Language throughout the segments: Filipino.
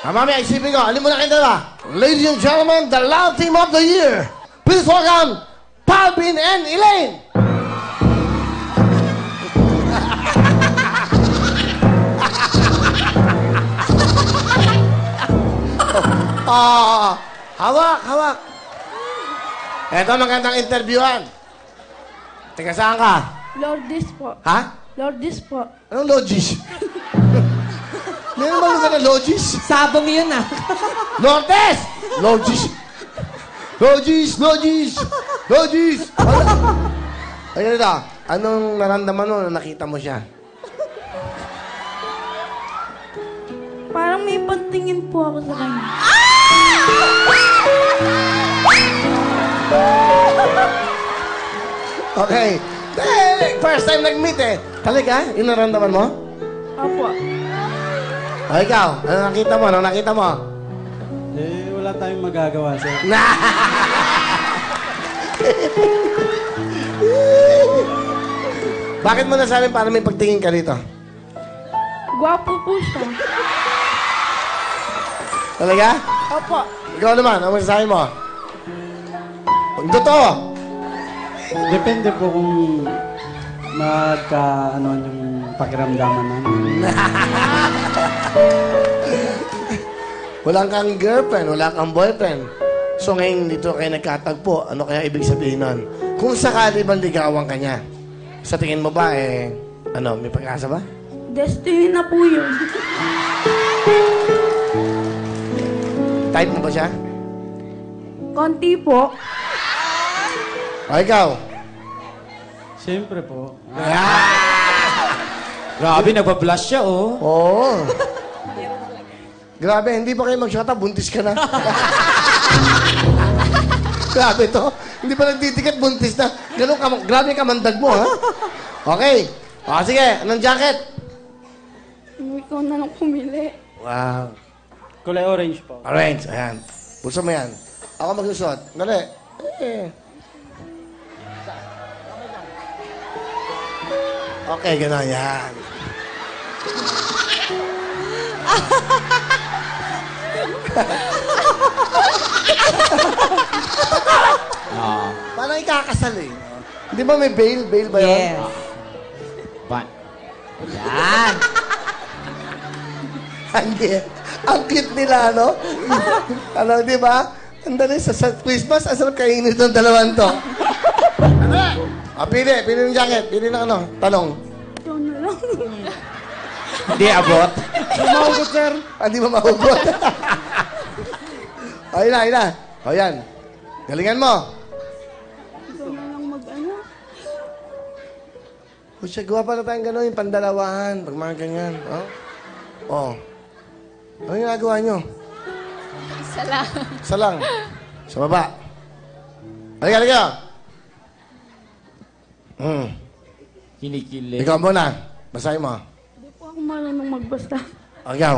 Mamaya, isipin ko. Alin mo na kayo dalawa? Ladies and gentlemen, the love team of the year. Please welcome Palvin and Elaine. Hawak, hawak. Eto, magandang interviewan. Teka, saan ka? Lourdes po. Ha? Lourdes po. Anong logis? Meron ba lugar na logis? Sabong yun, ah. Lourdes! Logis. Logis, logis, logis. Ayun ito, anong naramdaman mo na nakita mo siya? Parang may pantingin po ako sa kanya. Okay. First time nag-meet eh. Talaga? Yung naramdaman mo? Opo. O ikaw, ano nakita mo? Ano nakita mo? Eh, wala tayong magagawa, sir. Bakit mo nasabi para may pagtingin ka rito? Gwapo po siya. Talaga? Opo. Ikaw naman, ano masasabi mo? Kung totoo. Depende po kung ano yung pakiramdaman namin. Wala kang girlfriend, wala kang boyfriend. So ngayon dito kayo nagkatagpo, ano kaya ibig sabihin nun? Kung sakali bang ligawan ka niya, sa tingin mo ba, may pag-asa ba? Destiny na po yun. Type mo ba siya? Konti po. O ikaw? Siyempre po. Grabe, nagpa-blush siya, oh. Oo. Grabe, hindi pa kayo mag-shota, buntis ka na. Grabe to. Hindi pa nagtitikat, buntis na. Ganun ka, grabe ka mandag mo, ha? Okay. O, sige, anong jacket? Ikaw na lang pumili. Wow. Kulay orange po. Orange, ayan. Pulso mo yan. Ako magsusot. Dali. Okay, gano'n yan. Parang ikakasal eh. Di ba may bail? Bail ba yun? Yes. Ban. Yan. Hindi. Ang cute nila, no? Ano, di ba? Ang dali, sa Christmas, asarap kainin itong dalawang to. Ano? Pili ng jacket. Pili ng ano, talong. Ikaw na lang. Hindi abot. Mahugot, sir. Hindi ba mahugot? Ayun na. O yan. Galingan mo. Ikaw na lang mag-ano. O siya, gawa pa na tayong gano'n, yung pandalawahan. Pag mga ganyan. Oh. Ano yung ginagawa nyo? Salang. Salang. Sa baba. Halika. Kinikilig. Ikaw muna. Basahin mo. Hindi po ako marunong magbasta. Ikaw.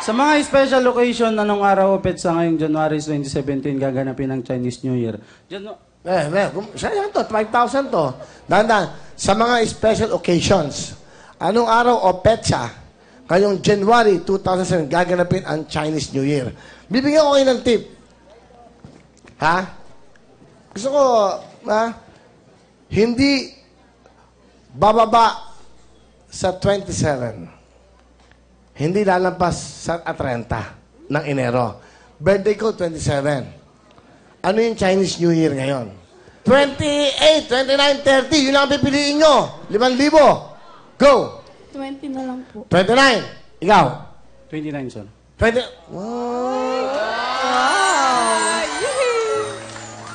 Sa mga special occasion, anong araw o petsa ngayong January 2017 gaganapin ang Chinese New Year? Sayang to. 5,000 to. Dahan. Sa mga special occasions, anong araw o petsa ngayong January 2007 gaganapin ang Chinese New Year? Bibigyan ko kayo ng tip. Ha? Gusto ko, hindi bababa sa 27. Hindi lalampas sa 30 ng Enero. Birthday ko, 27. Ano yung Chinese New Year ngayon? 28, 29, 30. Yun ang pipiliin nyo. 5,000. Go! 20 na lang po. 29. Ikaw? 29, sir. 20. Wow!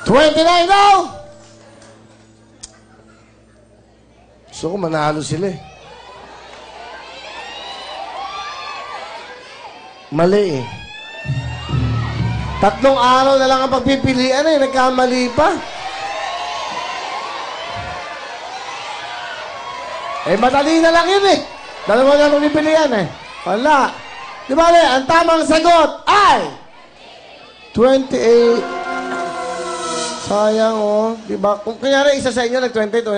29 daw! Gusto ko manalo sila eh. Mali eh. 3 araw na lang ang pagpipilian eh. Nagkamali pa. Madali na lang yun eh. 2 na lang pipilian eh. Wala. Di ba ang tamang sagot ay 28. Sayang oh. Di ba? Kung kanyari isa sa inyo nag-22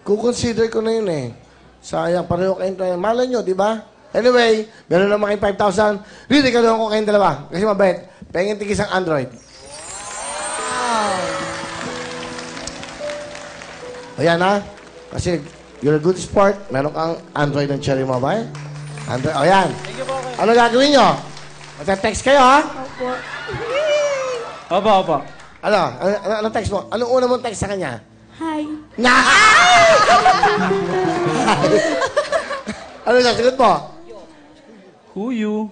kukonsider ko na yun eh. Sayang. Pareho kayong tayo. Malay nyo, di ba? Anyway, meron naman kayong 5,000. Really, kalungan ko kayong dalawa. Kasi mabait. Pengin tigis ang Android. Ayan ha. Kasi you're a good sport. Meron kang Android ng Cherry Mobile. Android. O yan. Ano gagawin nyo? Magte-text kayo ha? Opo. Ano text mo? Anong una mong text sa kanya? Hi. Na! Ano sasagot mo? Who you?